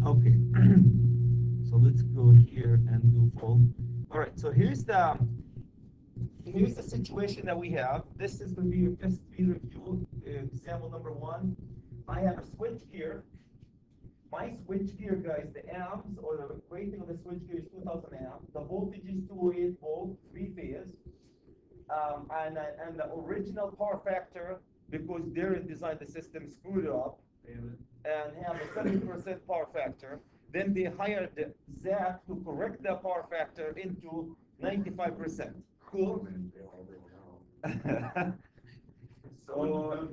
Okay. So let's go here and do full. All right. So here's the situation that we have. This is going to be your S3 review, example number one. I have a switch gear. My switch gear, guys, the amps or the rating of the switch gear is 2000 amps. The voltage is 208 volt, three phase. And the original power factor, because they designed the system, screwed it up and have a 70% power factor. Then they hired Zach to correct the power factor into 95%. Cool. So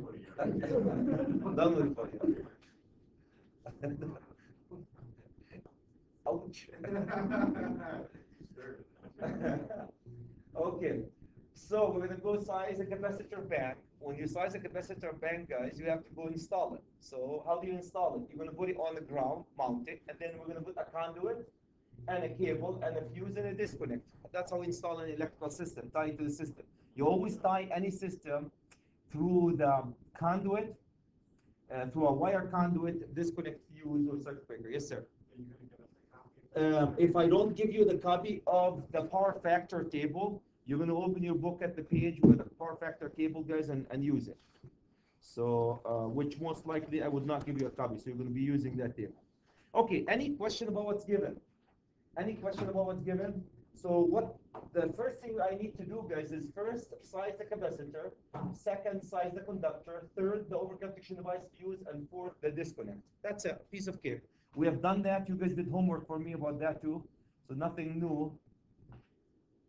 done with it for you. Ouch. Okay, so we're gonna go size a capacitor bank. When you size a capacitor bank, guys, you have to go install it. So how do you install it? You're gonna put it on the ground, mount it, and then we're gonna put a conduit and a cable and a fuse and a disconnect. That's how we install an electrical system, tie it to the system. You always tie any system through the conduit, through a wire conduit, disconnect, fuse, or circuit breaker. Yes, sir. If I don't give you the copy of the power factor table, you're going to open your book at the page with the power factor table, guys, and use it. So, which most likely I would not give you a copy, so you're going to be using that table. Okay, any question about what's given? Any question about what's given? So the first thing I need to do, guys, is first size the capacitor, second size the conductor, third the overconduction device fuse, and fourth the disconnect. That's a piece of cake. We have done that. You guys did homework for me about that too. So nothing new.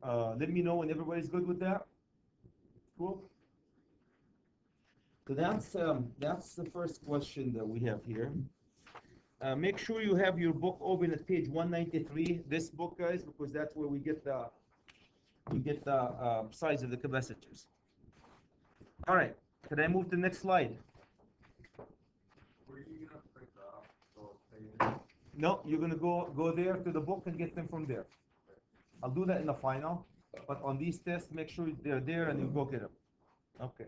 Let me know when everybody's good with that. Cool. So that's the first question that we have here. Make sure you have your book open at page 193. This book, guys, because that's where we get the size of the capacitors. All right. Can I move to the next slide? No, you're gonna go there to the book and get them from there. I'll do that in the final, but on these tests, make sure they're there and you go get them. Okay.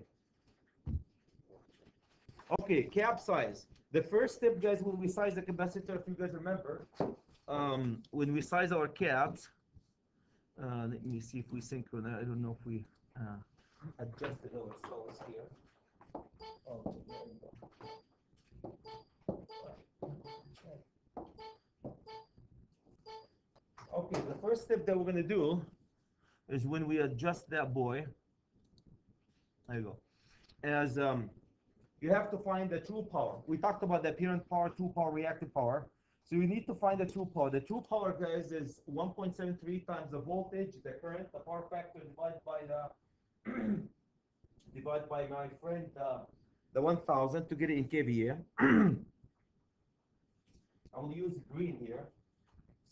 Okay, cap size. The first step, guys, when we size the capacitor, if you guys remember, when we size our caps, let me see if we synchronize. I don't know if we adjusted ourselves here. Oh, there we go. Okay, the first step that we're going to do is when we adjust that boy. There you go. As you have to find the true power. We talked about the apparent power, true power, reactive power. So you need to find the true power. The true power, guys, is 1.73 times the voltage, the current, the power factor divided by the divided by my friend the 1000 to get it in kVA. I'll use green here.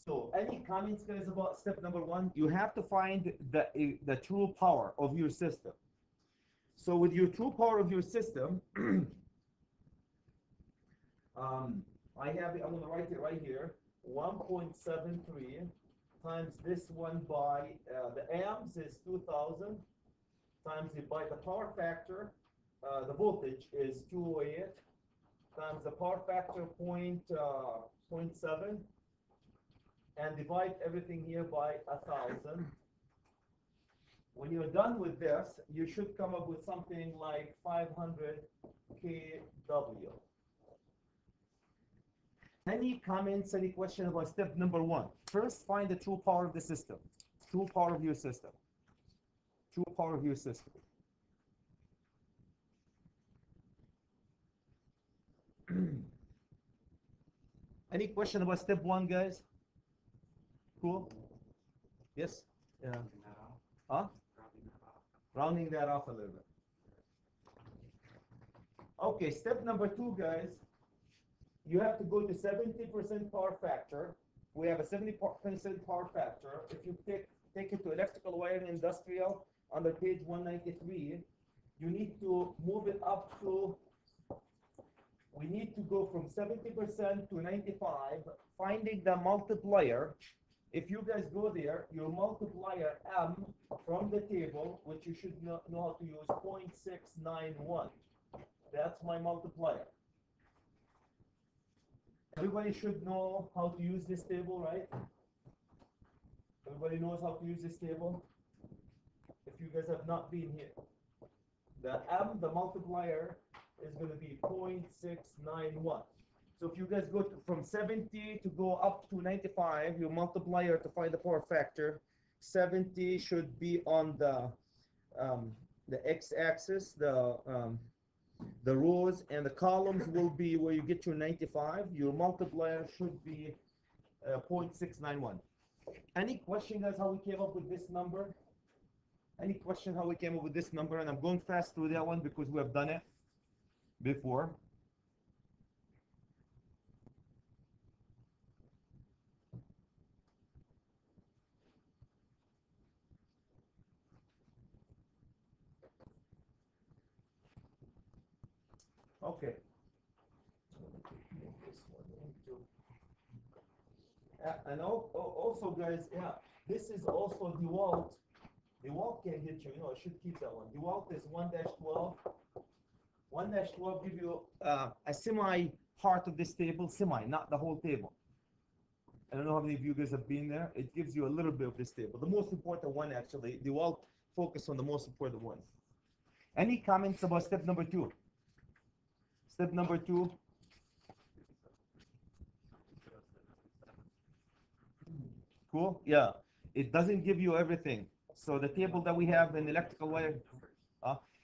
So any comments, guys, about step number one? You have to find the true power of your system. So with your true power of your system, I have it, I'm going to write it right here, 1.73 times this one by, the amps is 2000, times it by the power factor, the voltage is 208, times the power factor 0.7, and divide everything here by 1000. When you're done with this, you should come up with something like 500 kW. Any comments, any question about step number one? First, find the true power of the system. True power of your system. True power of your system. Any question about step one, guys? Cool? Yes? Yeah. Huh? Rounding that off a little bit. Okay, step number two, guys. You have to go to 70% power factor. We have a 70% power factor. If you take it to electrical wiring industrial under page 193, you need to move it up to, we need to go from 70% to 95, finding the multiplier. If you guys go there, your multiplier M from the table, which you should know how to use, 0.691. That's my multiplier. Everybody should know how to use this table, right? Everybody knows how to use this table? If you guys have not been here. The multiplier, is going to be 0.691. So if you guys go from 70 to go up to 95, your multiplier to find the power factor, 70 should be on the x-axis, the rows, and the columns will be where you get your 95. Your multiplier should be 0.691. Any question, guys, how we came up with this number? Any question how we came up with this number? And I'm going fast through that one because we have done it before. Okay. And also, guys, yeah, this is also DeWalt. DeWalt can hit you. I should keep that one. DeWalt is 1-12. 1-12 give you a semi part of this table, not the whole table. I don't know how many of you guys have been there. It gives you a little bit of this table. The most important one, actually. DeWalt focus on the most important one. Any comments about step number 2? Step number 2. Cool? Yeah. It doesn't give you everything. So the table that we have in electrical wire,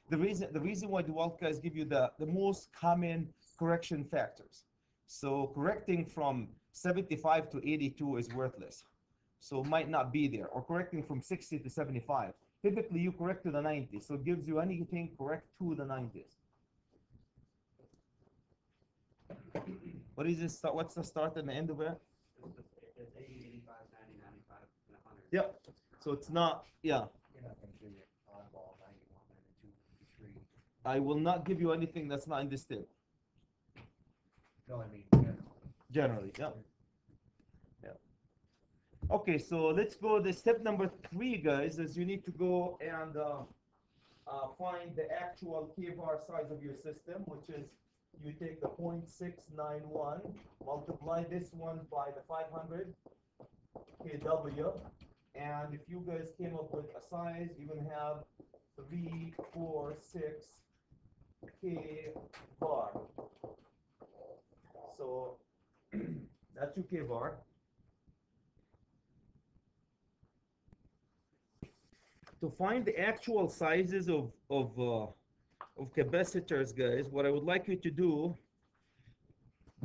the reason why DeWalt guys give you the most common correction factors. So correcting from 75 to 82 is worthless. So might not be there. Or correcting from 60 to 75. Typically you correct to the 90. So it gives you anything correct to the 90s. What is this? What's the start and the end of it? It's 80, 85, 90, 95, and 100. Yep. So it's not, yeah. You're not going to give it oddball 91, 92, 93. I will not give you anything that's not in this table. No, I mean, Generally, yeah. Yeah. Okay, so let's go. The step number 3, guys, is you need to go and find the actual kVAR size of your system, which is you take the 0.691, multiply this one by the 500 kW, and if you guys came up with a size, you're going to have 346 kVAR. So that's your kVAR. To find the actual sizes of capacitors, guys, what I would like you to do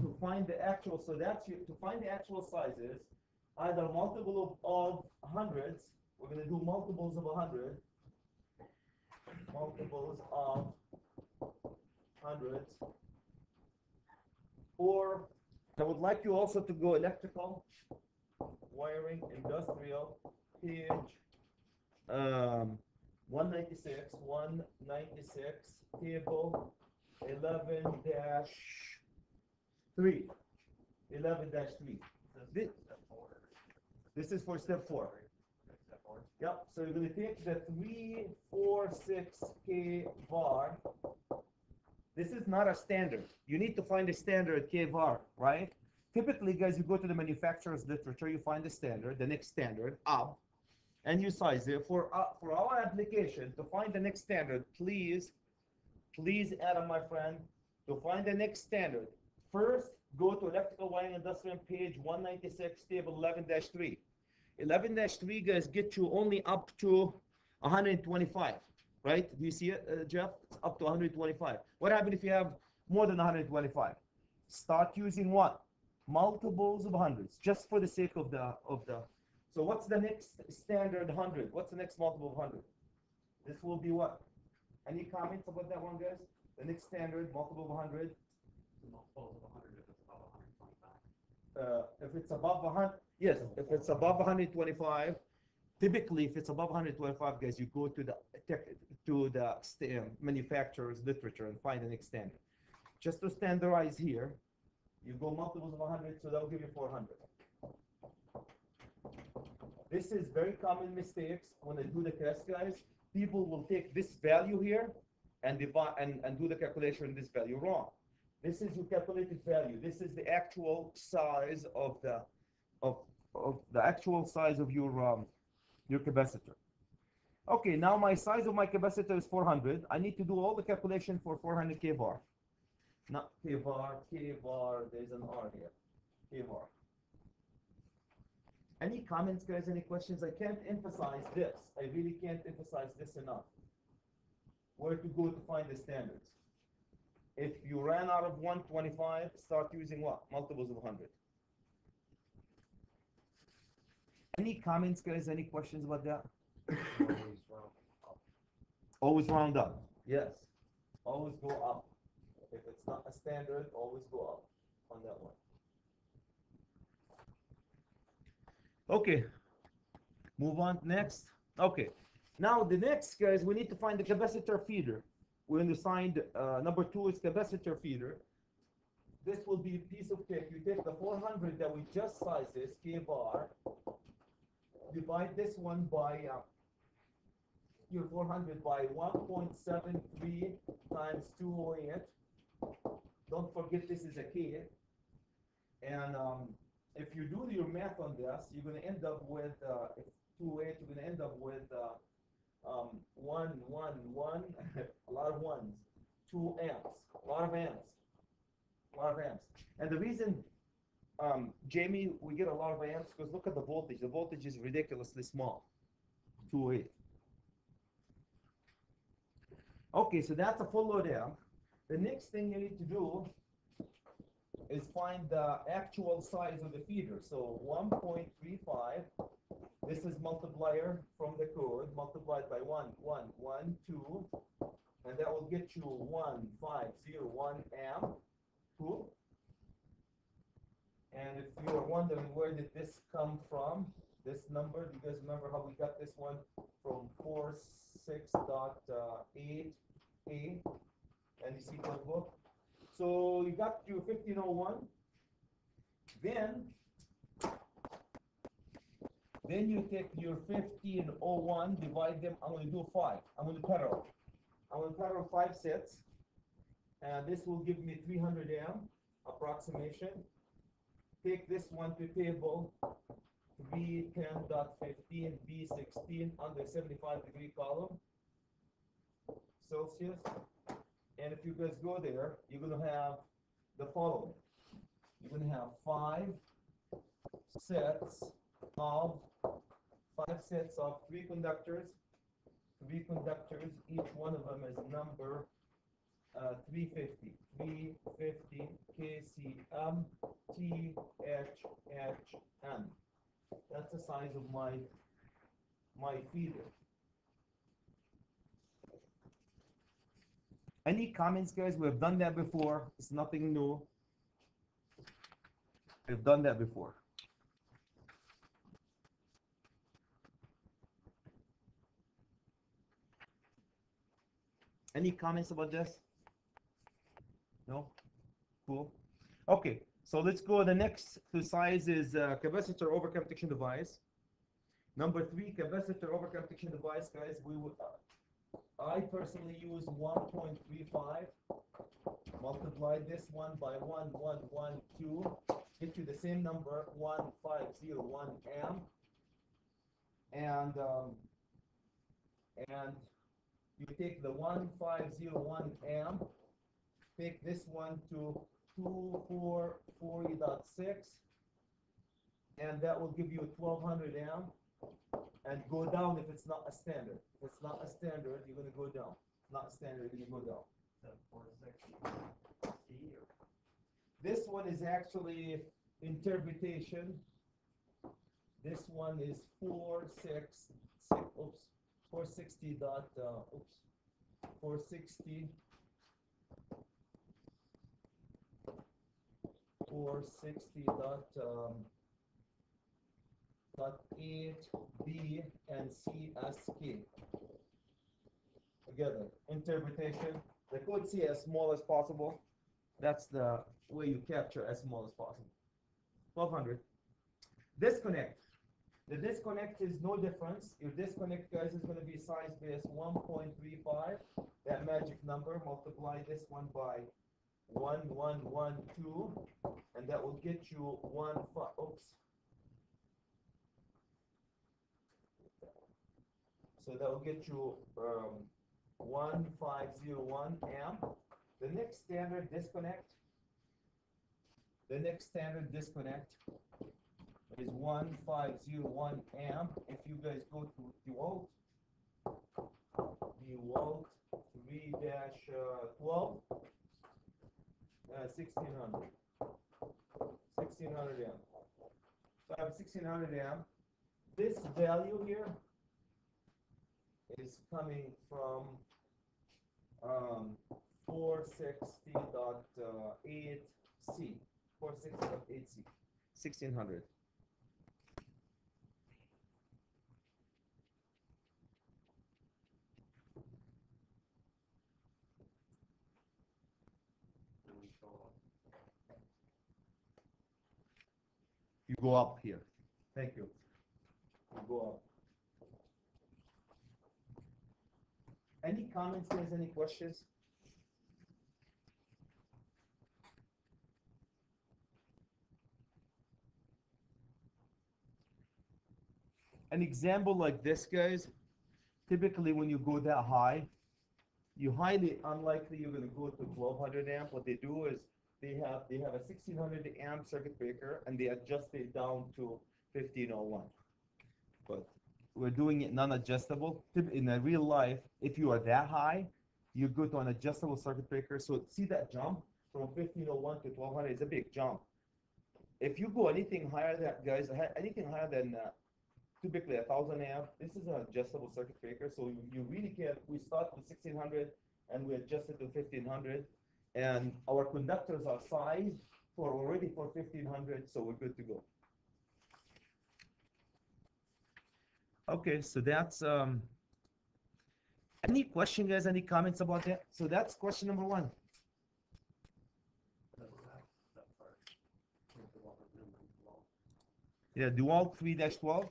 to find the actual, so that's to find the actual sizes, either multiple of hundreds, we're going to do multiples of 100, multiples of hundreds, or I would like you also to go electrical, wiring, industrial, page 196, table 11-3. 11-3. This is for step 4. Yep, so you're going to take the 346 kVAR. This is not a standard. You need to find a standard kVAR, right? Typically, guys, you go to the manufacturer's literature, you find the standard, the next standard, up, and you size it. For our application, to find the next standard, please, Adam, my friend, to find the next standard, first go to electrical wiring industrial page 196, table 11-3. 11-3, guys, get you only up to 125, right? Do you see it, Jeff? It's up to 125. What happens if you have more than 125? Start using what? Multiples of hundreds, just for the sake of the. So what's the next standard 100? What's the next multiple of 100? This will be what? Any comments about that one, guys? The next standard multiple of 100? multiples of 100 if it's above 125. If it's above 100, yes. If it's above 125, typically, if it's above 125, guys, you go to the manufacturer's literature and find the next standard. Just to standardize here, you go multiples of 100, so that will give you 400. This is very common mistakes when they do the test, guys. People will take this value here and divide and do the calculation in this value wrong. This is your calculated value. This is the actual size of the of the actual size of your capacitor. Okay, now my size of my capacitor is 400. I need to do all the calculation for 400 kVAR. Not kVAR, kVAR, there's an R here. kVAR. Any comments, guys? Any questions? I can't emphasize this. I really can't emphasize this enough. Where to go to find the standards? If you ran out of 125, start using what? Multiples of 100. Any comments, guys? Any questions about that? Always round up. Yes. Always go up. If it's not a standard, always go up on that one. Okay. Move on next. Okay. Now the next, guys, we need to find the capacitor feeder. We're going to find number 2 is capacitor feeder. This will be a piece of cake. You take the 400 that we just sized this, kVAR, divide this one by your 400 by 1.73 times 208. Don't forget this is a K. And if you do your math on this, you're going to end up with 208. You're going to end up with 1, a lot of ones, 2 amps, a lot of amps, a lot of amps. And the reason, Jamie, we get a lot of amps because look at the voltage. The voltage is ridiculously small, 208. Okay, so that's a full load amp. The next thing you need to do is find the actual size of the feeder. So 1.35, this is multiplier from the code, multiplied by 1, 2, and that will get you 1501 amp. Cool. And if you're wondering where did this come from, this number, do you guys remember how we got this one from 46.8A and the sequence book? So you got your 1501, then you take your 1501, divide them. I'm going to do 5. I'm going to parallel. I'm going to parallel 5 sets, and this will give me 300 amp approximation. Take this one to table 310.15 B16 under 75-degree column Celsius. And if you guys go there, you're going to have the following. You're going to have 5 sets of 3 conductors. 3 conductors, each one of them is number 350. 350 kcm THHN. That's the size of my feeder. Any comments, guys? We've done that before. It's nothing new. We've done that before. Any comments about this? No? Cool. Okay, so let's go. The next size is capacitor overcome protection device. Number 3, capacitor overcome protection device, guys. I personally use 1.35. Multiply this one by 1112. Get you the same number, 1501 amp. And you take the 1501 amp, take this one to 2440.6, and that will give you 1200 amp, and go down if it's not a standard. If it's not a standard, you're going to go down. Not standard, you're going to go down. This one is actually interpretation. This one is 460 dot 460 dot 8B and CSK together. Interpretation. The code C as small as possible. That's the way you capture as small as possible. 1200. Disconnect. The disconnect is no difference. Your disconnect, guys, is going to be size base 1.35. That magic number. Multiply this one by 1112, and that will get you so that will get you 1501 amp. The next standard disconnect is 1501 amp. If you guys go to DeWalt 3-12, 1600 amp. So I have 1600 amp. This value here is coming from 460.8C. 460.8C. 1600. You go up here. Thank you. You go up. Any comments, guys? Any questions? An example like this, guys, typically when you go that high, you highly unlikely you're going to go to 1200 amp. What they do is they have a 1600 amp circuit breaker and they adjust it down to 1501. But we're doing it non-adjustable. In a real life, if you are that high, you go to an adjustable circuit breaker. So see that jump from 1501 to 1200 is a big jump. If you go anything higher than, guys, anything higher than typically 1000 amp, this is an adjustable circuit breaker. So you really can, we start with 1600 and we adjust it to 1500. And our conductors are sized already for 1500, so we're good to go. Okay, so that's any question, guys? Any comments about that? So that's question number 1. Yeah, DeWalt 3-12.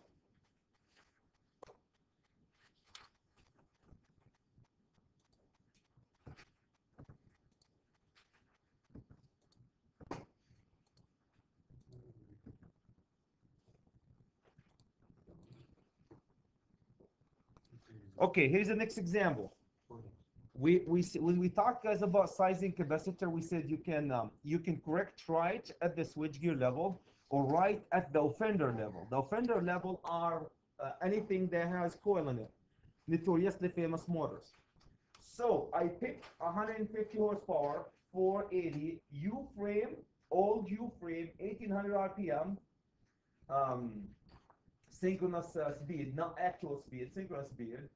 Okay, here's the next example. When we talked, guys, about sizing capacitor, we said you can correct right at the switchgear level or right at the offender level. The offender level are anything that has coil in it, notoriously famous motors. So I picked 150 horsepower, 480 U-frame, old U-frame, 1800 RPM, synchronous speed, not actual speed, synchronous speed.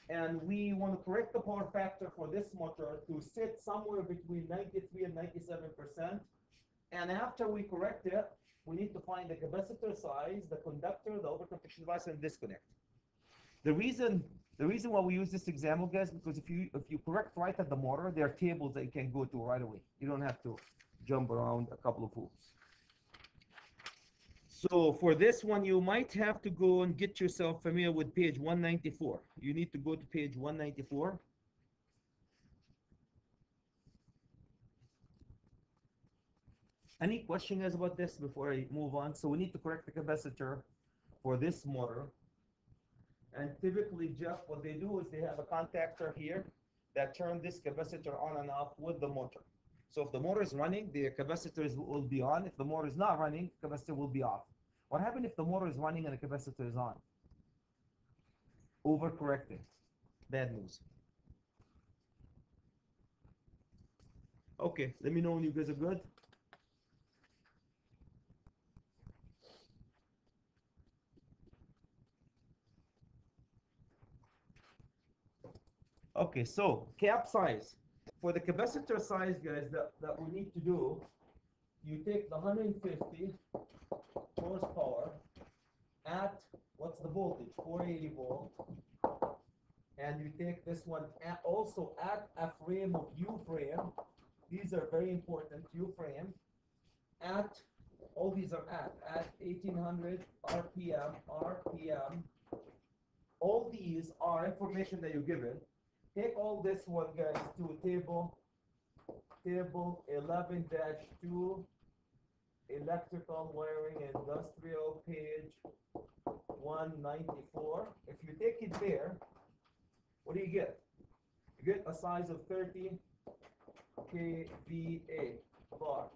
And we want to correct the power factor for this motor to sit somewhere between 93 and 97%. And after we correct it, we need to find the capacitor size, the conductor, the overconduction device, and disconnect. The reason why we use this example, guys, because if you correct right at the motor, there are tables that you can go to right away. You don't have to jump around a couple of hoops. So for this one, you might have to go and get yourself familiar with page 194. You need to go to page 194. Any question, guys, about this before I move on? So we need to correct the capacitor for this motor. And typically, Jeff, what they do is they have a contactor here that turns this capacitor on and off with the motor. So if the motor is running, the capacitor will be on. If the motor is not running, the capacitor will be off. What happens if the motor is running and the capacitor is on? Overcorrecting. Bad news. Okay, let me know when you guys are good. Okay, so cap size. For the capacitor size, guys, that we need to do, you take the 150 horsepower at, what's the voltage? 480 volt. And you take this one also at a frame of U-frame. These are very important, U-frame. At, all these are at 1800 RPM. All these are information that you're given. Take all this one, guys, to a table table 11-2, electrical wiring industrial, page 194. If you take it there, what do you get? You get a size of 30 kVA bar.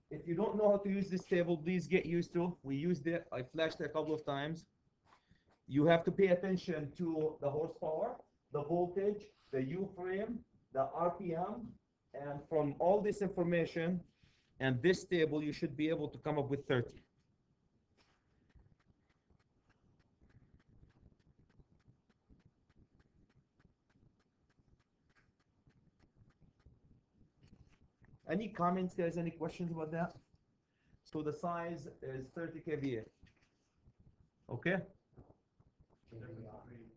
If you don't know how to use this table, please get used to. We used it. I flashed it a couple of times. You have to pay attention to the horsepower, the voltage, the U-frame, the RPM, and from all this information and this table, you should be able to come up with 30. Any comments, guys? Any questions about that? So the size is 30 kVA. Okay? The difference between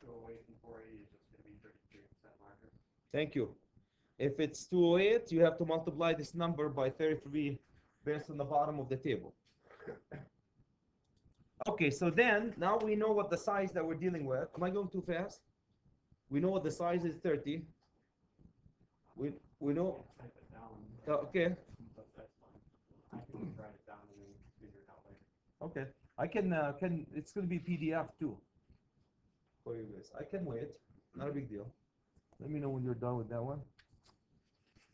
208 and 480 is just going to be 33% larger. Thank you. If it's 208, you have to multiply this number by 33 based on the bottom of the table. Okay, so then, now we know what the size that we're dealing with. Am I going too fast? We know what the size is, 30. We know. Type it down. Okay. But that's fine. I can write it down and then figure it out later. Okay. I can it's going to be PDF too for you guys. I can wait. Not a big deal. Let me know when you're done with that one.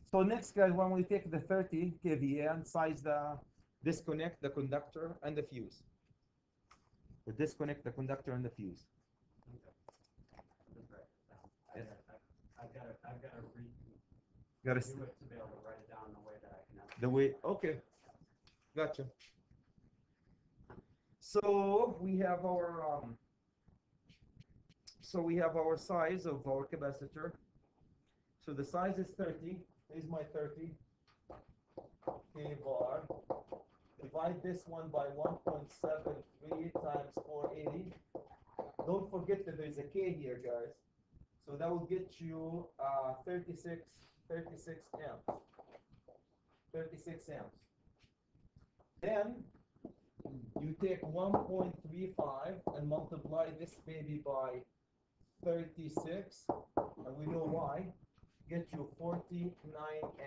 So next, guys, when we take the 30 kVA and size the disconnect, the conductor, and the fuse. The disconnect, the conductor, and the fuse. Just write it down. Yes. I've got to Got to do it to be able to write it down in a way that I can the way. Okay. Gotcha. So we have our size of our capacitor. So the size is 30. Here's my 30 K bar. Divide this one by 1.73 times 480. Don't forget that there's a K here, guys. So that will get you 36 amps. 36 amps. Then you take 1.35 and multiply this baby by 36, and we know why. Get you 49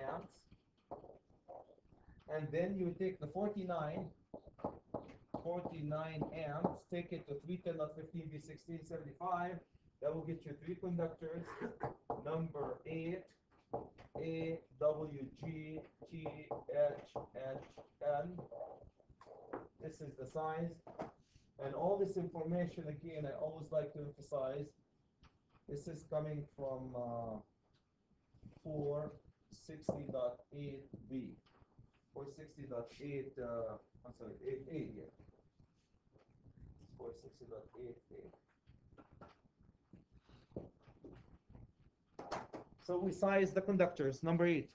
amps. And then you take the 49 amps, take it to 310 not 15 be 1675. That will get you 3 conductors, number 8, A, W, G, T, H, H, N. This is the size. And all this information, again, I always like to emphasize, this is coming from 460.8b. 460.8, I'm sorry, 8A here. 460.8A. So we size the conductors, number 8.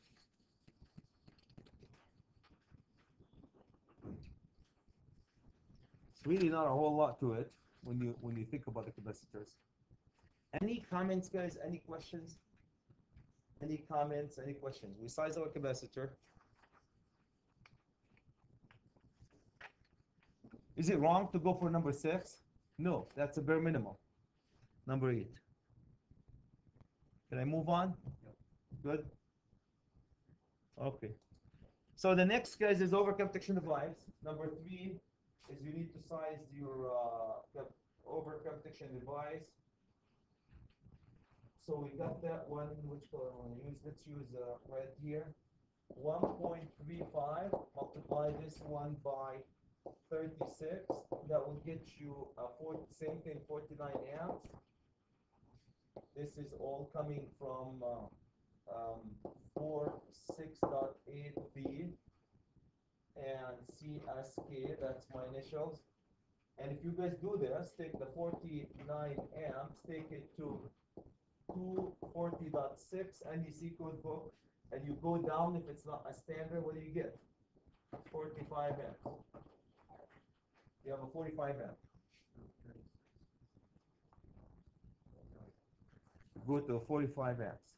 It's really not a whole lot to it when you think about the capacitors. Any comments, guys? Any questions? Any comments? Any questions? We size our capacitor. Is it wrong to go for number 6? No, that's a bare minimum. Number 8. Can I move on? Good. Okay. So the next, guys, is overcome protection device. Number 3 is you need to size your overcome protection device. So we got that one. Which color I want to use? Let's use right here. 1.35. Multiply this one by 36. That will get you same thing, 49 amps. This is all coming from 46.8B and CSK. That's my initials. And if you guys do this, take the 49 amps, take it to 240.6 NEC code book, and you go down. If it's not a standard, what do you get? 45 amps. You have a 45 amp. Go to 45 amps.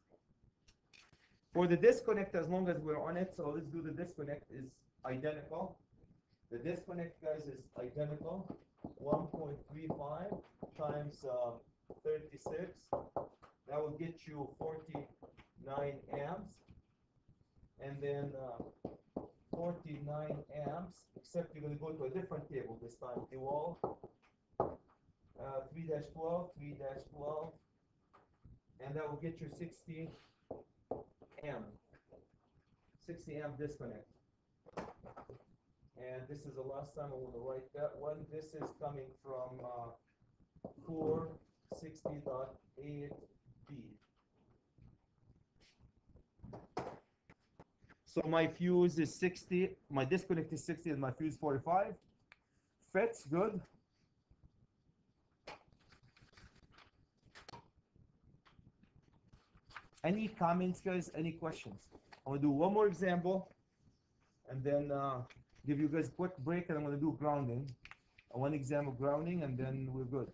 For the disconnect, as long as we're on it, so let's do the disconnect is identical. The disconnect, guys, is identical. 1.35 times 36. That will get you 49 9 amps, and then 49 amps, except you're going to go to a different table this time. DeWalt 3-12, 3-12, and that will get you 60 amp disconnect. And this is the last time I want to write that one. This is coming from 460.8B. So my fuse is 60, my disconnect is 60, and my fuse 45. Fits good. Any comments, guys? Any questions? I'm gonna do one more example, and then give you guys a quick break, and I'm gonna do grounding. One example grounding, and then we're good.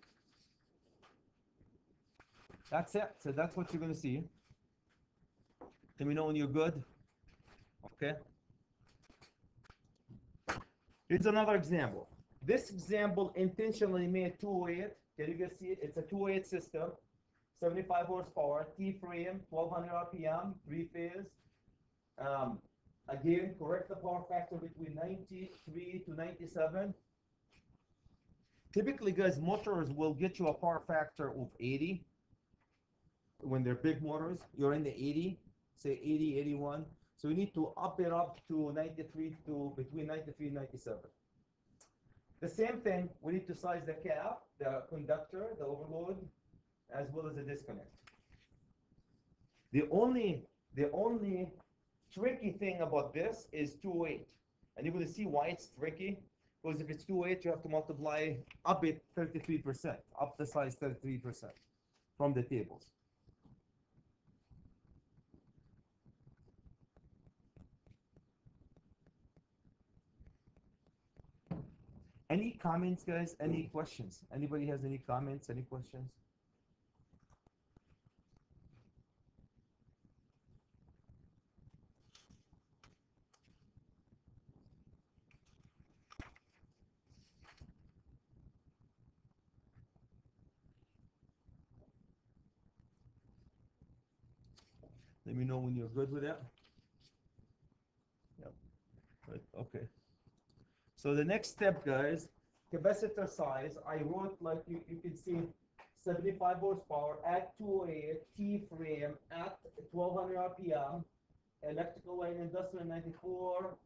That's it. So that's what you're gonna see. Let me know when you're good. Okay. Here's another example. This example intentionally made 208. Can you guys see it? It's a 208 system, 75 horsepower, T-frame, 1200 RPM, 3-phase. Again, correct the power factor between 93 to 97. Typically, guys, motors will get you a power factor of 80. When they're big motors, you're in the 80, say 80, 81. So you need to up it up to 93 to between 93 and 97. The same thing, we need to size the cap, the conductor, the overload, as well as the disconnect. The only tricky thing about this is 208. And you're going to see why it's tricky. Because if it's 208, you have to multiply up it 33%, up the size 33% from the tables. Any comments, guys? Any questions? Anybody has any comments? Any questions? Let me know when you're good with that. Yep. Good. Okay. So the next step, guys, capacitor size. I wrote, like you can see, 75 horsepower at 208, T-frame at 1200 RPM, electrical line industrial 94.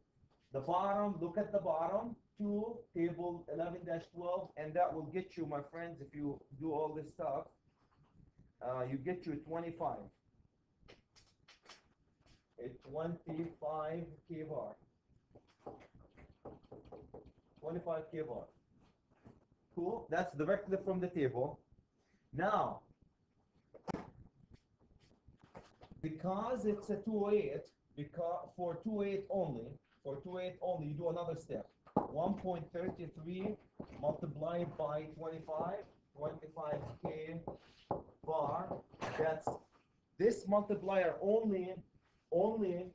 The bottom, look at the bottom, 2, table 11-12, and that will get you, my friends, if you do all this stuff, you get you 25. It's 25 kVAR. 25 kVAR. Cool. That's directly from the table. Now, because it's a 208, because for 208 only, you do another step. 1.33 multiplied by 25 kVAR. That's this multiplier only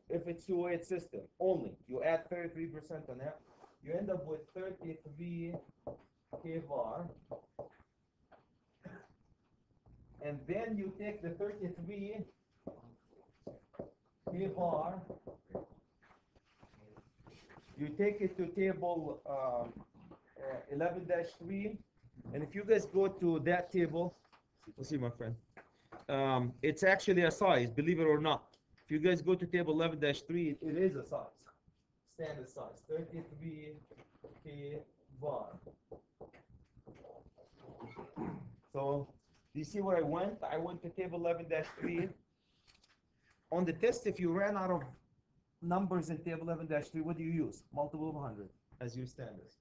if it's 208 system. Only. You add 33% on that. You end up with 33 kVAR. And then you take the 33 kVAR, you take it to table 11-3, and if you guys go to that table, let's see, my friend, it's actually a size, believe it or not. If you guys go to table 11-3, it is a size, standard size, 33 kVAR. So, you see where I went? I went to table 11-3. On the test, if you ran out of numbers in table 11-3, what do you use? Multiple of 100 as your standard.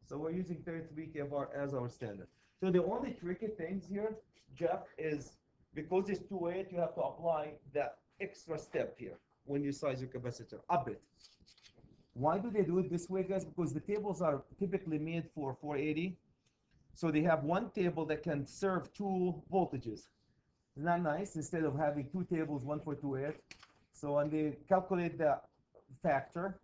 So we're using 33 kVAR as our standard. So the only tricky things here, Jeff, is because it's 208, you have to apply that extra step here when you size your capacitor, up it. Why do they do it this way, guys? Because the tables are typically made for 480. So they have one table that can serve 2 voltages. Isn't that nice? Instead of having 2 tables, one for 208. So when they calculate the factor,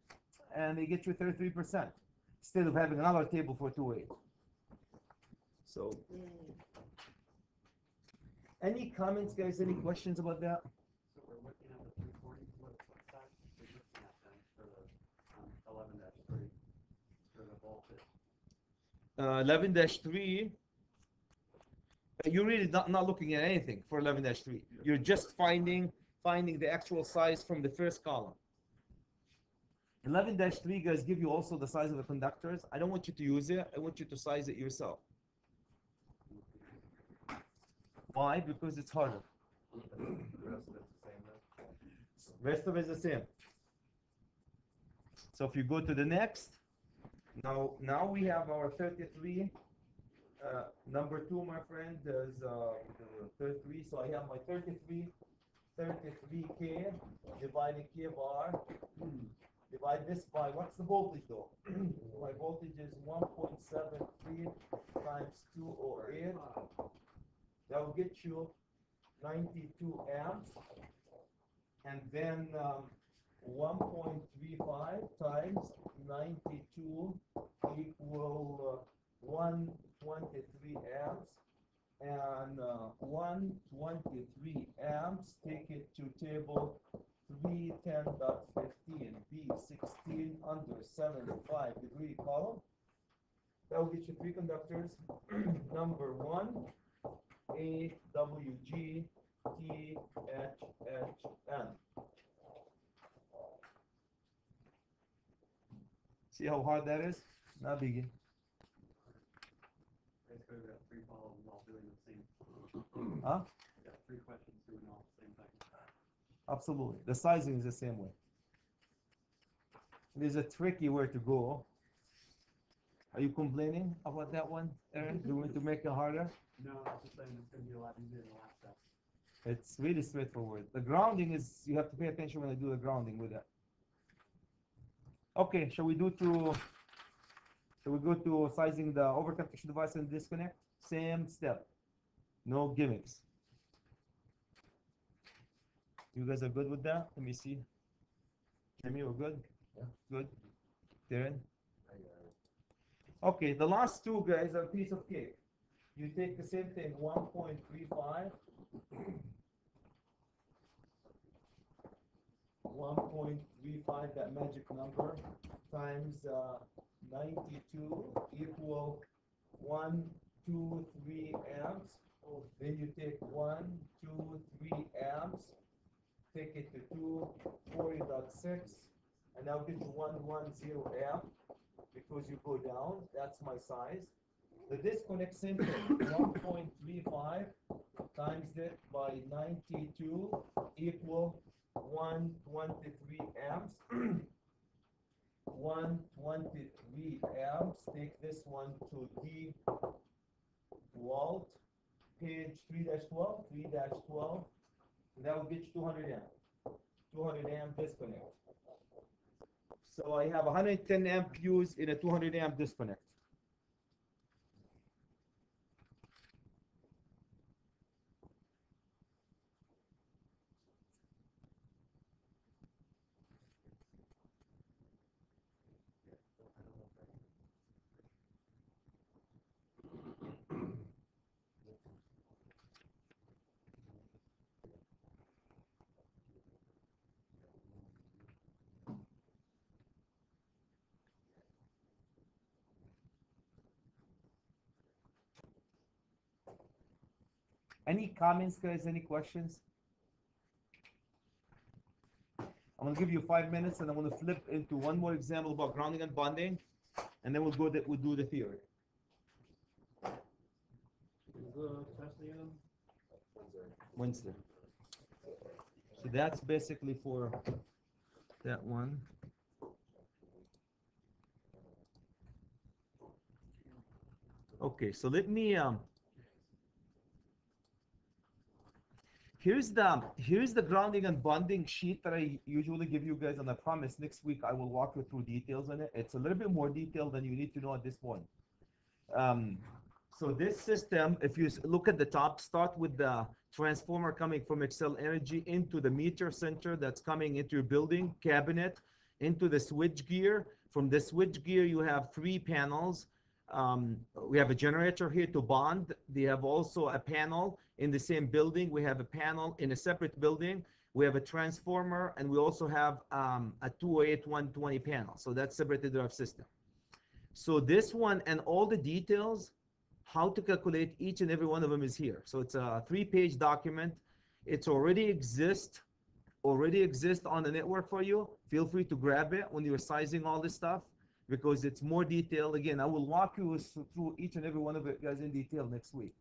and they get you 33%, instead of having another table for 208. So, any comments, guys? Any questions about that? So we're looking at 11-3, you're really not looking at anything for 11-3. You're just finding the actual size from the first column. 11-3 guys give you also the size of the conductors. I don't want you to use it. I want you to size it yourself. Why? Because it's harder. Rest of it is the same. So if you go to the next, now we have our 33. Number 2, my friend, is 33. So I have my 33K dividing K bar. Divide this by, what's the voltage though? My voltage is 1.73 times 208. That will get you 92 amps. And then 1.35 times 92 equal 123 amps. And 123 amps, take it to table 310.15, B16 under 75-degree column. That will get you 3 conductors. Number 1, A, W, G, T, H, H, N. See how hard that is? Not biggie. Basically, we got 3 columns all doing the same. Huh? We got 3 questions doing all the same thing. Absolutely. The sizing is the same way. There's a tricky where to go. Are you complaining about that one, Aaron? Do you want to make it harder? No, I was just saying it's going to be a lot easier than the last step. It's really straightforward. The grounding is, you have to pay attention when I do the grounding with that. Okay, shall we go to sizing the overconduction device and disconnect? Same step. No gimmicks. You guys are good with that? Let me see. Jimmy, we're good? Yeah. Good. Darren? Okay, the last 2 guys are a piece of cake. You take the same thing, 1.35. 1.35, that magic number, times 92 equal 123 amps. Then you take 123 amps, take it to 240.6, and now get to 110 amp because you go down. That's my size. The disconnect simple, 1.35 times it by 92 equal 123 amps. 123 amps. Take this one to DeWalt, page 3-12, 3-12. That will get you 200 amp. 200 amp disconnect. So I have 110 amp fuse in a 200 amp disconnect. Any comments, guys? Any questions? I'm going to give you 5 minutes, and I'm going to flip into one more example about grounding and bonding, and then we'll do the theory. Wednesday. So that's basically for that one. Okay, so let me here's the grounding and bonding sheet that I usually give you guys, and I promise next week I will walk you through details on it. It's a little bit more detailed than you need to know at this point. So this system, if you look at the top, start with the transformer coming from Excel Energy into the meter center that's coming into your building cabinet, into the switch gear. From the switch gear, you have 3 panels. We have a generator here to bond. They have also a panel in the same building. We have a panel in a separate building. We have a transformer, and we also have a 208-120 panel. So that's separated drive system. So this one and all the details, how to calculate each and every one of them is here. So it's a 3-page document. It's already exist on the network for you. Feel free to grab it when you're sizing all this stuff because it's more detailed. Again, I will walk you through each and every one of it guys in detail next week.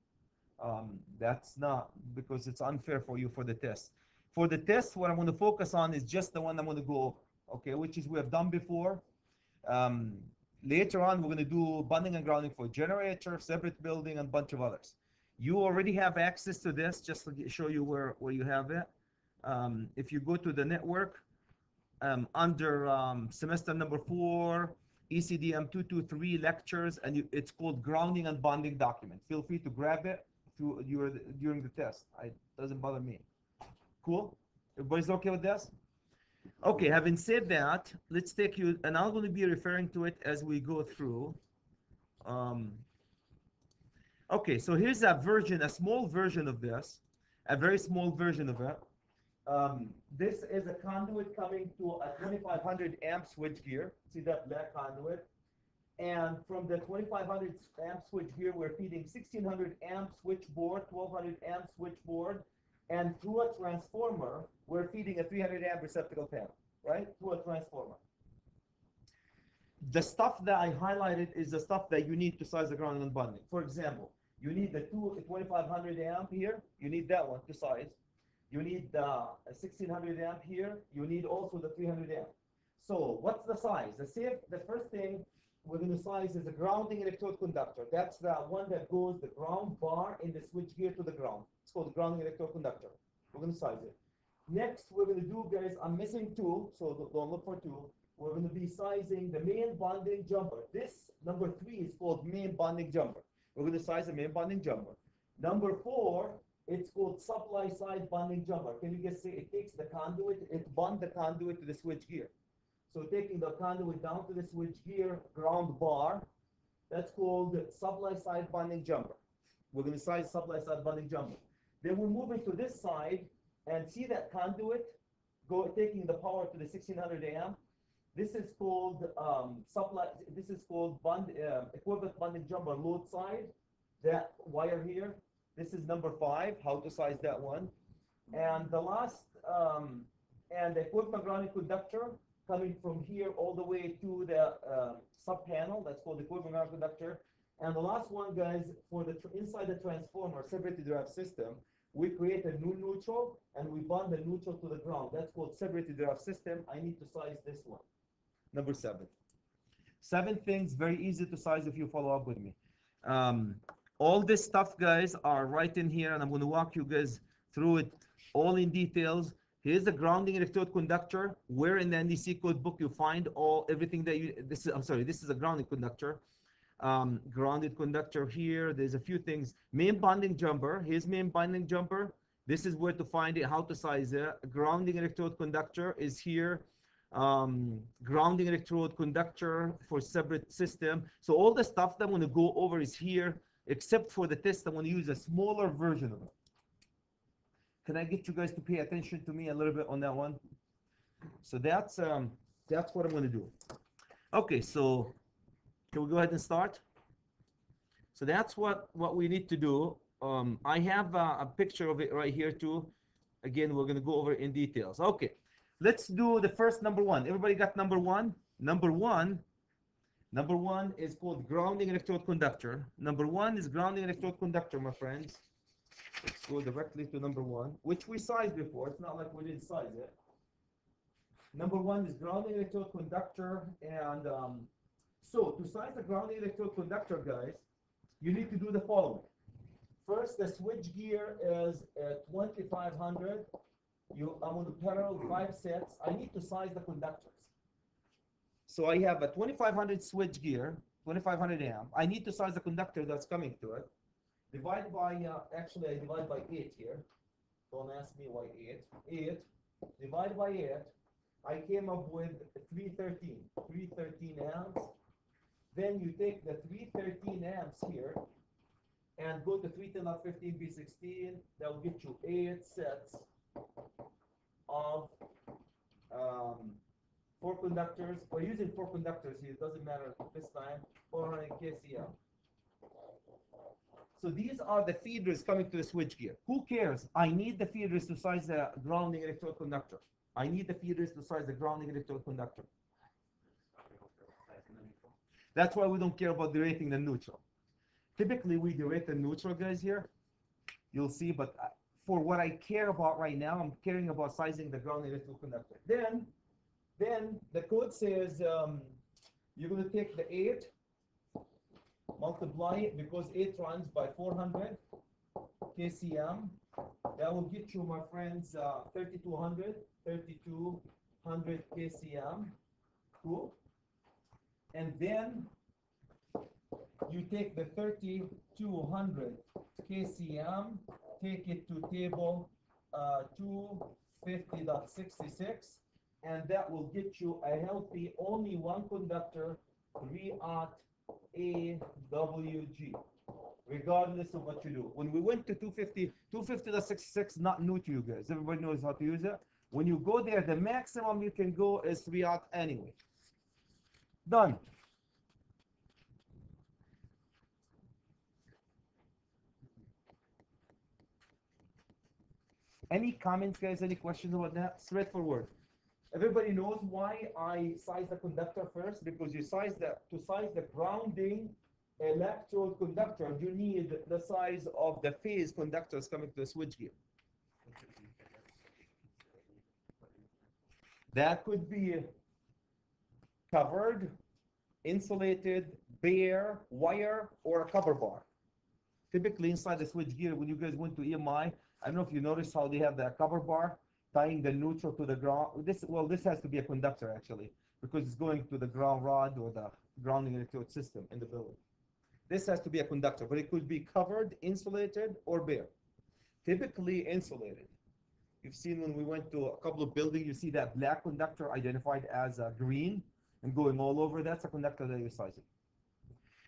That's not because it's unfair for you for the test. For the test, what I'm going to focus on is just the one I'm going to go over, okay, which is we have done before. Later on, we're going to do bonding and grounding for generator, separate building, and a bunch of others. You already have access to this, just to show you where you have it. If you go to the network, under semester number 4, ECDM 223 lectures, and it's called Grounding and Bonding document. Feel free to grab it during the test. It doesn't bother me. Cool? Everybody's okay with this? Okay, having said that, let's take you, and I'm going to be referring to it as we go through. Okay, so here's a small version of this, a very small version of it. This is a conduit coming to a 2500 amp switchgear. See that black conduit? And from the 2500 amp switchgear, we're feeding 1600 amp switchboard, 1200 amp switchboard, and through a transformer, we're feeding a 300 amp receptacle panel, right? Through a transformer. The stuff that I highlighted is the stuff that you need to size the grounding and bonding. For example, you need the 2500 amp here. You need that one to size. You need the 1600 amp here. You need also the 300 amp. So what's the size? The first thing we're going to size is a grounding electrode conductor. That's the one that goes the ground bar in the switchgear to the ground. It's called the grounding electrode conductor. We're going to size it. Next, we're going to do, guys, I'm missing 2, so don't look for 2. We're going to be sizing the main bonding jumper. This, number 3, is called main bonding jumper. We're going to size the main bonding jumper. Number 4, it's called supply side bonding jumper. Can you guys see? It takes the conduit, it bonds the conduit to the switchgear. So taking the conduit down to the switchgear ground bar, that's called supply side bonding jumper. We're going to size supply side bonding jumper. Then we're moving to this side and see that conduit taking the power to the 1600 amp. This is called equivalent bonding jumper load side. That wire here. This is number 5. How to size that one. And the last and the equivalent grounding conductor coming from here all the way to the sub panel. That's called the equivalent grounding conductor. And the last one, guys, for the inside the transformer separated drive system, we create a new neutral and we bond the neutral to the ground. That's called separated drive system. I need to size this one. Number 7. 7 things, very easy to size if you follow up with me. All this stuff, guys, are right in here, and I'm going to walk you guys through it all in details. Here's the grounding electrode conductor. Where in the NDC code book you find everything that you. This is a grounding conductor. Grounded conductor here. There's a few things. Main bonding jumper. Here's main bonding jumper. This is where to find it, how to size it. Grounding electrode conductor is here. Grounding electrode conductor for separate system. So all the stuff that I'm going to go over is here, except for the test. I'm going to use a smaller version of it. Can I get you guys to pay attention to me a little bit on that one? So that's what I'm going to do. Okay, so can we go ahead and start? So that's what we need to do. I have a picture of it right here too. Again, we're going to go over it in details. Okay, let's do the first number 1. Everybody got number 1? Number one is called grounding electrode conductor. Number 1 is grounding electrode conductor, my friends. Let's go directly to number 1, which we sized before. It's not like we didn't size it. Number 1 is grounding electrode conductor. And so to size the grounding electrode conductor, guys, you need to do the following. First, the switch gear is at 2500. I'm going to parallel 5 sets. I need to size the conductors. So I have a 2500 switch gear, 2500 amp. I need to size the conductor that's coming to it. Divide by, actually I divide by 8 here. Don't ask me why 8. 8, divide by 8. I came up with 313 amps. Then you take the 313 amps here and go to 310.15 V16. That will get you 8 sets of 4 conductors. We're using 4 conductors here. It doesn't matter this time. 400 kCl. So these are the feeders coming to the switchgear. Who cares? I need the feeders to size the grounding electrode conductor. I need the feeders to size the grounding electrode conductor. That's why we don't care about derating the neutral. Typically, we derate the neutral, guys, here. You'll see, but for what I care about right now, I'm caring about sizing the grounding electrode conductor. Then the code says you're going to take the 8, multiply it, because 8 runs by 400 kcm. That will get you, my friends, 3200 kcm. Cool. And then you take the 3200 kcm, take it to table 250.66, and that will get you a healthy only 1 conductor 3-aught AWG, regardless of what you do. When we went to 250.66, not new to you guys. Everybody knows how to use it. When you go there, the maximum you can go is 3-aught anyway. Done. Any comments, guys? Any questions about that? Straightforward. Everybody knows why I size the conductor first, because you size to size the grounding electrode conductor, you need the size of the phase conductors coming to the switchgear. That could be covered, insulated, bare, wire, or a cover bar. Typically inside the switchgear, when you guys went to EMI, I don't know if you noticed how they have the cover bar tying the neutral to the ground. This has to be a conductor actually, because it's going to the ground rod or the grounding electrode system in the building. This has to be a conductor, but it could be covered, insulated, or bare. Typically insulated. You've seen when we went to a couple of buildings, you see that black conductor identified as green and going all over. That's a conductor that you're sizing.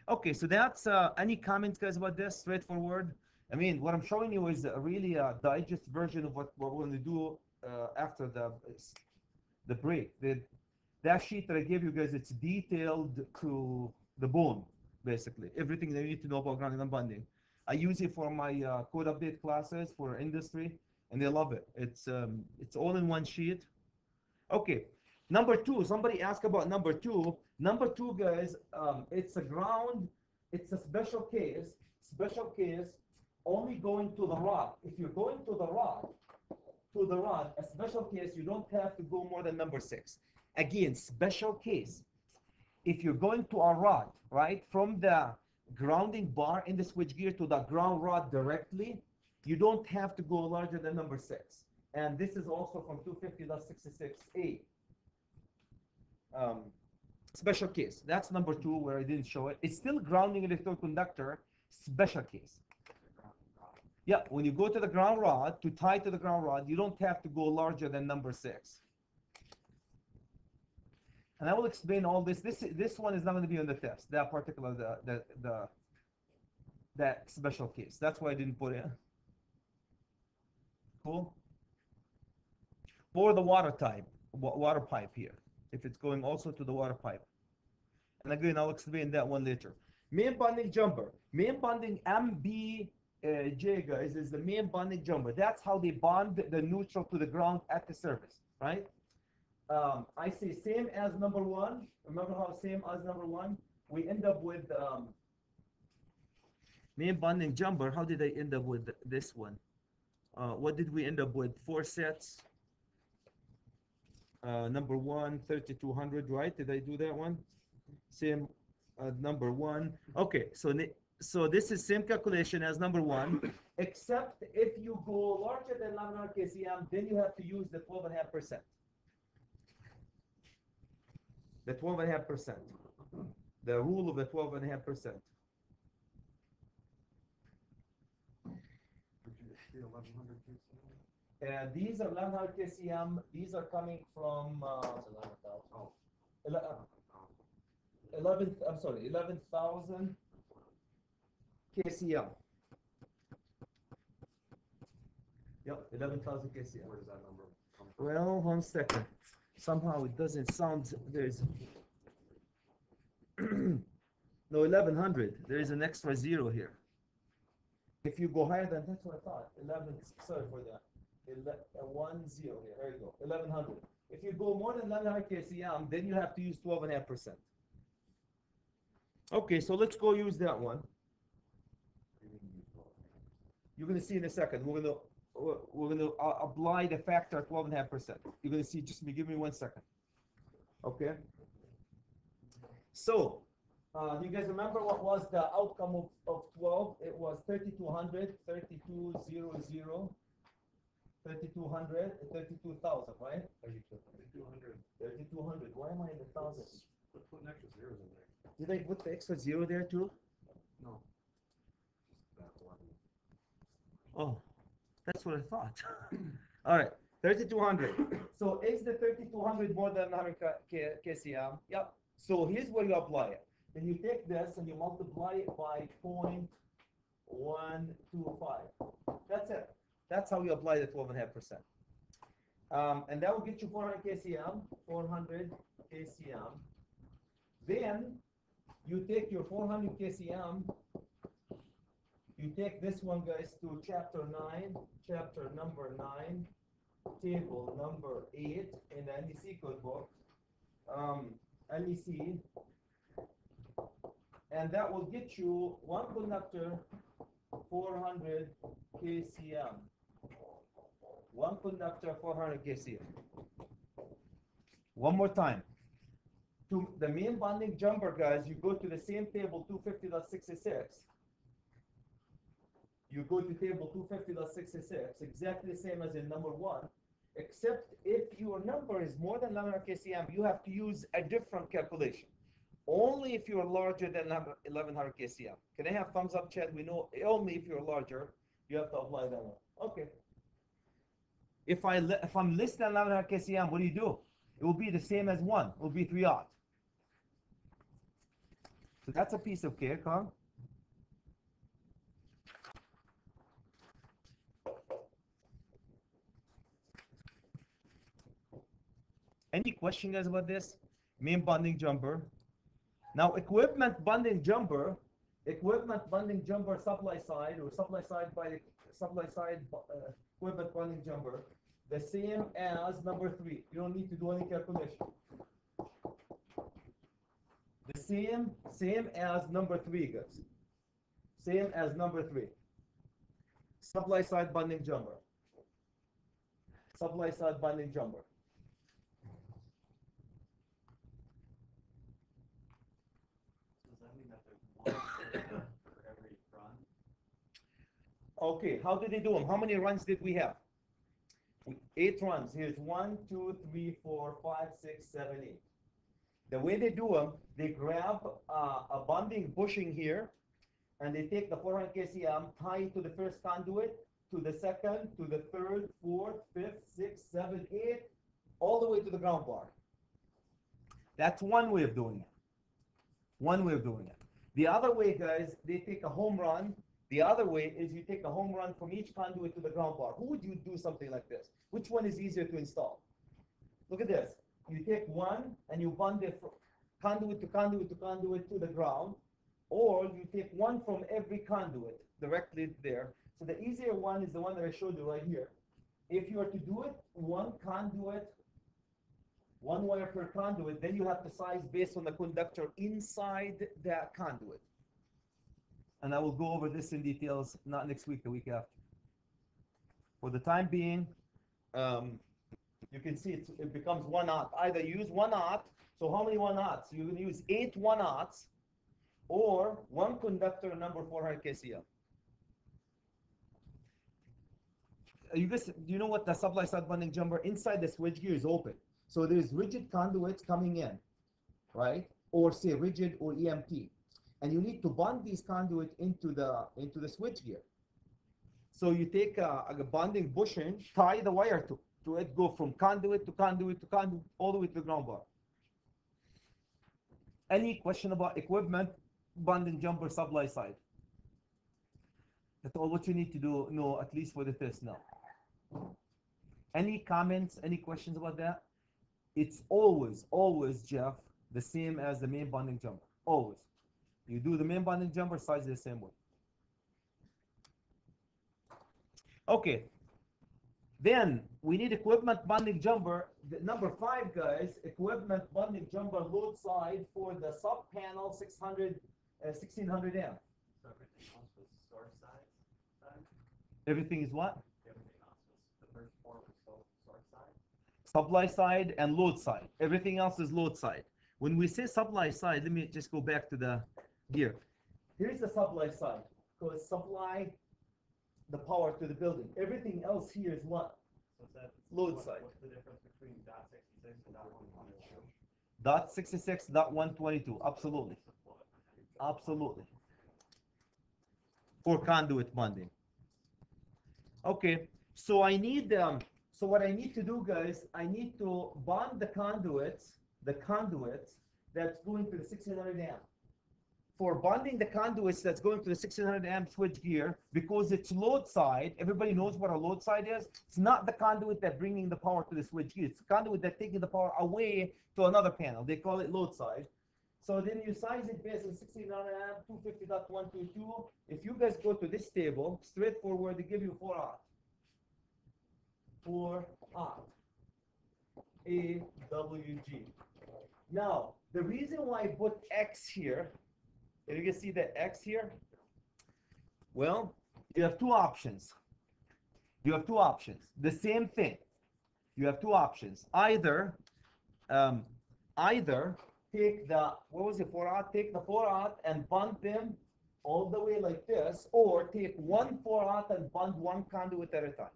Okay, so that's any comments, guys, about this? Straightforward. I mean, what I'm showing you is really a digest version of what we're going to do after the break. That sheet that I gave you guys, it's detailed to the bone, basically. Everything that you need to know about grounding and bonding. I use it for my code update classes for industry, and they love it. It's all in one sheet. Okay, number 2. Somebody asked about number 2. Number 2, guys, it's a ground. It's a special case. Only going to the rod. If you're going to the rod, a special case, you don't have to go more than number 6. Again, special case. If you're going to a rod, right, from the grounding bar in the switchgear to the ground rod directly, you don't have to go larger than number 6. And this is also from 250.66a. Special case. That's number 2 where I didn't show it. It's still grounding electrode conductor, special case. Yeah, when you go to the ground rod, to tie to the ground rod, you don't have to go larger than number 6. And I will explain all this. This one is not going to be on the test, that particular, that special case. That's why I didn't put it. Cool? Or the water pipe here, if it's going also to the water pipe. And again, I'll explain that one later. Main bonding jumper. Main bonding MBJ, guys, is the main bonding jumper. That's how they bond the neutral to the ground at the surface, right? I say same as number 1. Remember how same as number 1? We end up with main bonding jumper. How did I end up with this one? What did we end up with? 4 sets. Number 1, 3200, right? Did I do that one? Same number 1. Okay, so this is same calculation as number 1, except if you go larger than 900 kcm, then you have to use the 12.5%. The 12.5%. The rule of the 12.5%. These are 1100 kcm. These are coming from 11,000 kcm. Yep, 11,000 kcm. Where does that number come from? Well, 1 second. Somehow it doesn't sound, there's no 1100. There is an extra zero here. If you go higher than, that's what I thought. 11, sorry for that. 1 0 here. There you go. 1100. If you go more than 1100 kcm, then you have to use 12.5%. Okay, so let's go use that one. You're going to see in a second. We're going to apply the factor at 12.5%. You're going to see. Just give me 1 second. Okay. So, do you guys remember what was the outcome of 12? It was 3200, 3200, 3200, 32,000, right? 3,200. 3200. Why am I in the thousands? Let's put an extra zeros in there. Did I put the extra zero there too? No. Just that one. Oh, that's what I thought. All right, 3200. So is the 3200 more than 100 kcm? Yep. So here's where you apply it. Then you take this and you multiply it by 0.125. That's it. That's how you apply the 12.5%. And that will get you 400 kcm. 400 kcm. Then you take your 400 kcm. You take this one, guys, to chapter 9, chapter number 9, table number 8 in the NEC code book. NEC. And that will get you one conductor, 400 kcm. One conductor, 400 kcm. One more time. To the main bonding jumper, guys, you go to the same table 250.66. You go to table 250.66, exactly the same as in number 1, except if your number is more than 1100 kcm, you have to use a different calculation. Only if you are larger than 1100 kcm. Can I have thumbs up, Chad? We know only if you're larger, you have to apply that one. Okay. If I'm less than 1100 kcm, what do you do? It will be the same as 1. It will be 3 odd. So that's a piece of cake, huh? Any question, guys, about this? Main bonding jumper. Now, equipment bonding jumper supply side or supply side equipment bonding jumper, the same as number 3. You don't need to do any calculation. The same as number 3, guys. Same as number 3. Supply side bonding jumper. Supply side bonding jumper. Does that mean that there's one for every run? Okay, how did they do them? How many runs did we have? 8 runs. Here's 1, 2, 3, 4, 5, 6, 7, 8. The way they do them, they grab a bonding bushing here, and they take the 400 kcm, tie it to the first conduit, to the second, to the third, fourth, fifth, sixth, seventh, eighth, all the way to the ground bar. That's one way of doing it. One way of doing it. The other way, guys, they take a home run. The other way is you take a home run from each conduit to the ground bar. Who would you do something like this? Which one is easier to install? Look at this. You take one and you bond it from conduit to conduit to conduit to the ground, or you take one from every conduit directly there. So the easier one is the one that I showed you right here. If you are to do it, one conduit, one wire per conduit, then you have to size based on the conductor inside that conduit. And I will go over this in details, not next week, the week after. For the time being, you can see it becomes 1/0. Either use 1/0, so how many 1/0s? You're going to use 8 1/0s, or one conductor number 400 kcm. You guys, do you know what the supply side bonding jumper inside the switchgear is open? So there's rigid conduits coming in, right? Or say rigid or EMT, and you need to bond these conduits into the switchgear. So you take a bonding bushing, tie the wire to it, go from conduit to conduit to conduit, all the way to the ground bar. Any question about equipment bonding jumper supply side? That's all what you need to do, know, at least for the test now. Any comments, any questions about that? It's always, Jeff, the same as the main bonding jumper. Always. You do the main bonding jumper, size the same way. Okay. Then we need equipment bonding jumper. Number 5, guys, equipment bonding jumper load side for the sub panel 600, 1600 amp. So everything else was source side? Everything is what? Everything else was, the first 4 was source side? Supply side and load side. Everything else is load side. When we say supply side, let me just go back to the gear. Here's the supply side. Because supply the power to the building. Everything else here is what? So that Load side. What's the difference between dot 66 and dot 122? Dot 66, dot 122. Absolutely. Absolutely. For conduit bonding. Okay, so I need so what I need to do, guys, I need to bond the conduits that's going to the 1600 amp. For bonding the conduits that's going to the 1600 amp switch gear, because it's load side, everybody knows what a load side is. It's not the conduit that's bringing the power to the switch gear. It's the conduit that's taking the power away to another panel. They call it load side. So then you size it based on 1600 amp, 250.122. If you guys go to this table, straightforward, they give you 4 aught. 4 aught. AWG. Now, the reason why I put X here, and you can see the X here, well, you have 2 options. You have 2 options. The same thing. You have 2 options. Either take the, what was it, 4 aught? Take the 4 aught and bond them all the way like this, or take one 4 aught and bond one conduit at a time.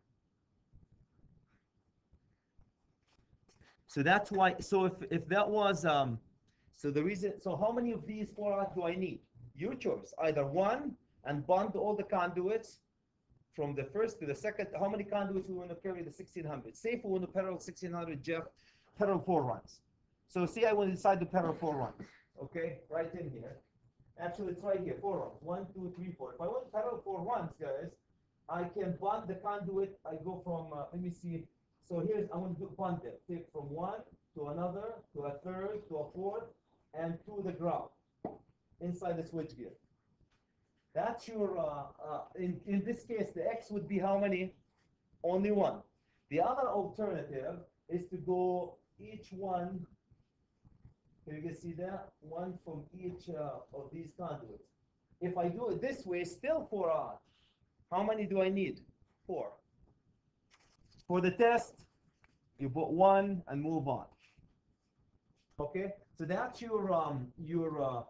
So that's why, so if that was, so the reason, so how many of these 4 aught do I need? Your choice. Either one and bond all the conduits from the first to the second. How many conduits we want to carry the 1600? Say if we want to parallel 1600, Jeff, parallel 4 runs. So say I want to decide to parallel 4 runs. Okay, right in here. Actually, it's right here, 4 runs. 1, 2, 3, 4. If I want to parallel 4 runs, guys, I can bond the conduit. I go from, let me see. So here's, I want to do bond it. Take from one to another, to a third, to a fourth, and to the ground inside the switch gear. That's your, in this case, the X would be how many? Only one. The other alternative is to go each one, you can see that, one from each of these conduits. If I do it this way, still 4 aught. How many do I need? 4. For the test, you put 1 and move on. Okay, so that's your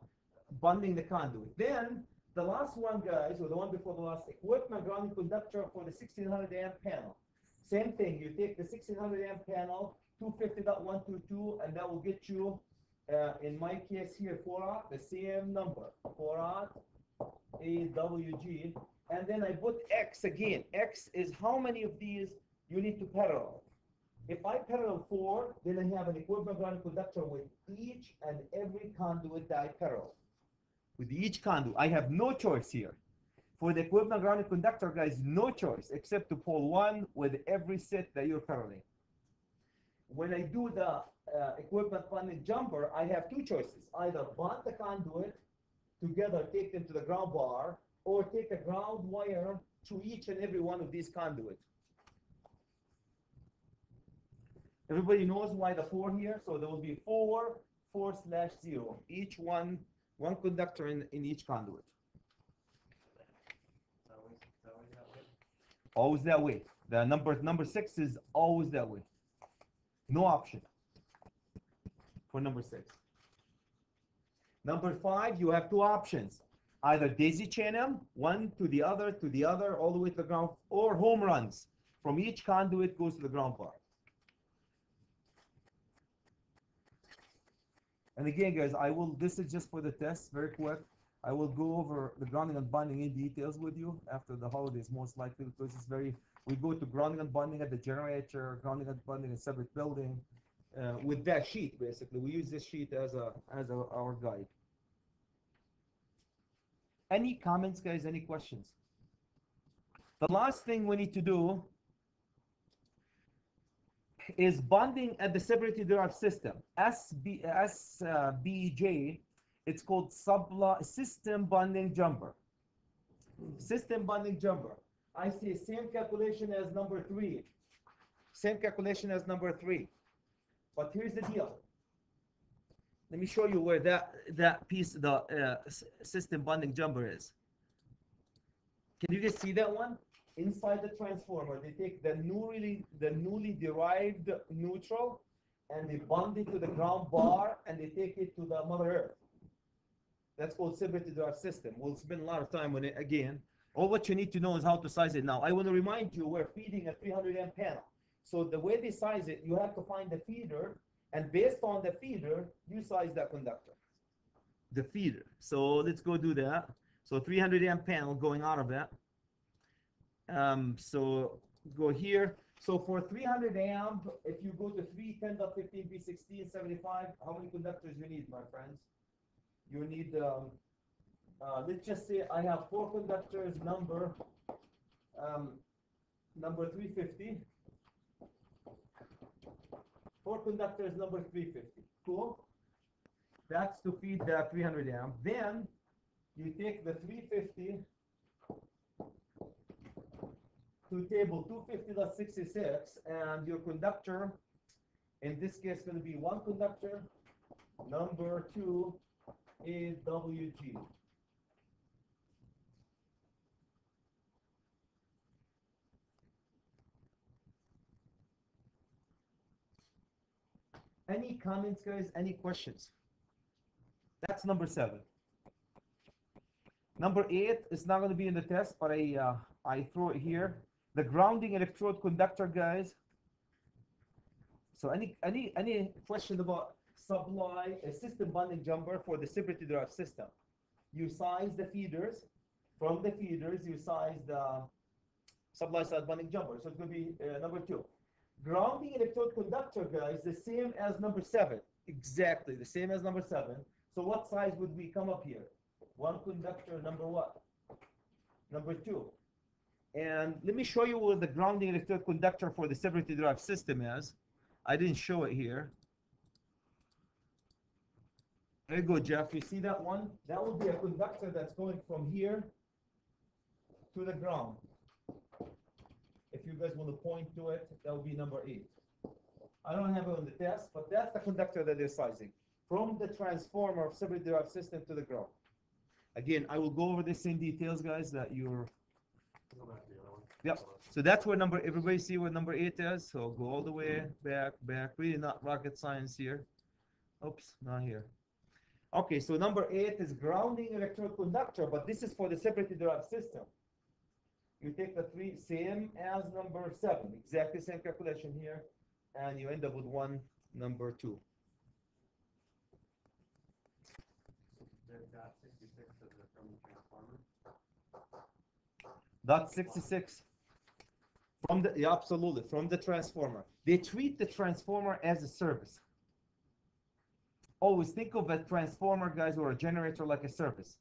bonding the conduit. Then the last one, guys, or the one before the last, equipment grounding conductor for the 1600 amp panel. Same thing. You take the 1600 amp panel, 250.122, and that will get you, in my case here, 4 aught, the same number, 4 aught, AWG, and then I put X again. X is how many of these you need to parallel. If I parallel 4, then I have an equipment grounding conductor with each and every conduit that I parallel. With each conduit, I have no choice here. For the equipment grounding conductor, guys, no choice except to pull 1 with every set that you're paralleling. When I do the equipment bonding jumper, I have 2 choices. Either bond the conduit together, take them to the ground bar, or take a ground wire to each and every one of these conduits. Everybody knows why the 4 here, so there will be 4, 4/0. Each one conductor in each conduit. Always that way. The number 6 is always that way. No option for number 6. Number 5, you have 2 options. Either daisy chain them, one to the other, all the way to the ground, or home runs. From each conduit goes to the ground bar. And again, guys, this is just for the test, very quick. I will go over the grounding and bonding in details with you after the holidays, most likely, because it's we go to grounding and bonding at the generator, grounding and bonding in a separate building, with that sheet, basically. We use this sheet as our guide. Any comments, guys? Any questions? The last thing we need to do is bonding at the separately derived system. SBJ, it's called system bonding jumper. System bonding jumper. I see same calculation as number 3. Same calculation as number 3. But here's the deal. Let me show you where that piece, the system bonding jumper is. Can you guys see that one? Inside the transformer, they take the newly derived neutral and they bond it to the ground bar and they take it to the Mother Earth. That's called separately derived system. We'll spend a lot of time on it again. All what you need to know is how to size it now. I want to remind you we're feeding a 300 amp panel. So the way they size it, you have to find the feeder, and based on the feeder, you size that conductor. The feeder. So let's go do that. So 300 amp panel going out of that. So go here. So for 300 amp, if you go to 310.15p1675, how many conductors you need, my friends? You need, let's just say I have 4 conductors, number 350. 4 conductors, number 350. Cool. That's to feed the 300 amp. Then you take the 350 to table 250.66, and your conductor, in this case, going to be 1 conductor, number 2, AWG. Any comments, guys? Any questions? That's number 7. Number 8 is not going to be in the test, but I throw it here. The grounding electrode conductor, guys. So any question about supply a system bonding jumper for the separately derived system? You size the feeders. From the feeders, you size the supply side bonding jumper. So it's going to be number 2. Grounding electrode conductor, guys, the same as number 7. Exactly, the same as number 7. So what size would we come up here? 1 conductor, number what? Number 2. And let me show you what the grounding electrode conductor for the separately derived system is. I didn't show it here. There you go, Jeff. You see that one? That would be a conductor that's going from here to the ground. If you guys want to point to it, that would be number 8. I don't have it on the test, but that's the conductor that they're sizing. From the transformer of separately derived system to the ground. Again, I will go over this in details, guys, that you're... Yep. So that's where everybody see where number 8 is. So go all the way back. Really not rocket science here. Oops, not here. Okay, so number 8 is grounding electrode conductor, but this is for the separately derived system. You take the 3, same as number 7, exactly same calculation here, and you end up with 1, number 2. Dot 66 is from the transformer. Dot 66 from the, yeah, absolutely, from the transformer. They treat the transformer as a service. Always think of a transformer, guys, or a generator like a service.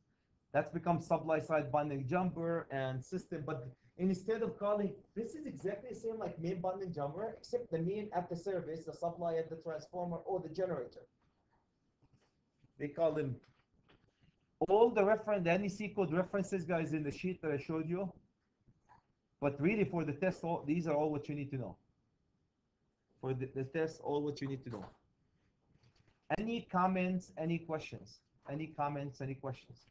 That's become supply side bonding jumper and system, but instead of calling, this is exactly the same like main bonding jumper, except the main at the service, the supply at the transformer, or the generator. They call them all the NEC code references, guys, in the sheet that I showed you. But really, for the test, these are all what you need to know. For the test, all what you need to know. Any comments, any questions? Any comments, any questions?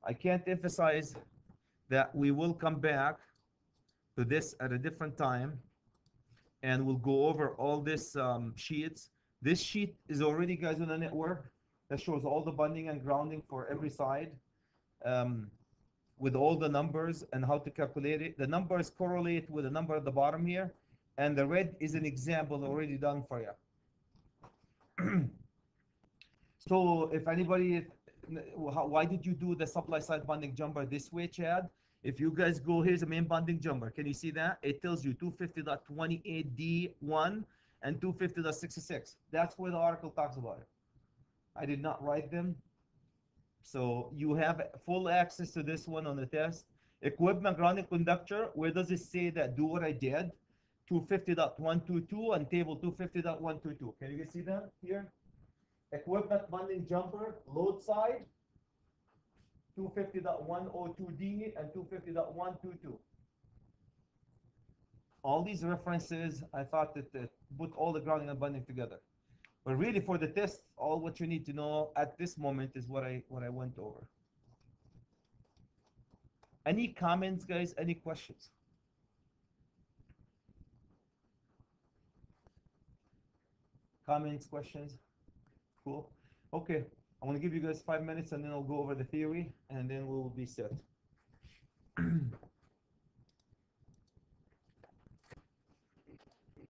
I can't emphasize that we will come back to this at a different time, and we'll go over all this sheets. This sheet is already, guys, on the network that shows all the bonding and grounding for every side, with all the numbers and how to calculate it. The numbers correlate with the number at the bottom here, and the red is an example already done for you. So if anybody, why did you do the supply side bonding jumper this way, Chad? If you guys go, here's the main bonding jumper. Can you see that? It tells you 250.28D1 and 250.66. That's where the article talks about it. I did not write them. So you have full access to this one on the test. Equipment grounding conductor, where does it say that do what I did? 250.122 and table 250.122. Can you guys see that here? Equipment bonding jumper, load side, 250.102D and 250.122. All these references, I thought that put all the grounding and bonding together. But really for the test, all what you need to know at this moment is what I went over. Any comments, guys? Any questions? Comments, questions? Cool. Okay, I'm gonna give you guys 5 minutes and then I'll go over the theory and then we'll be set.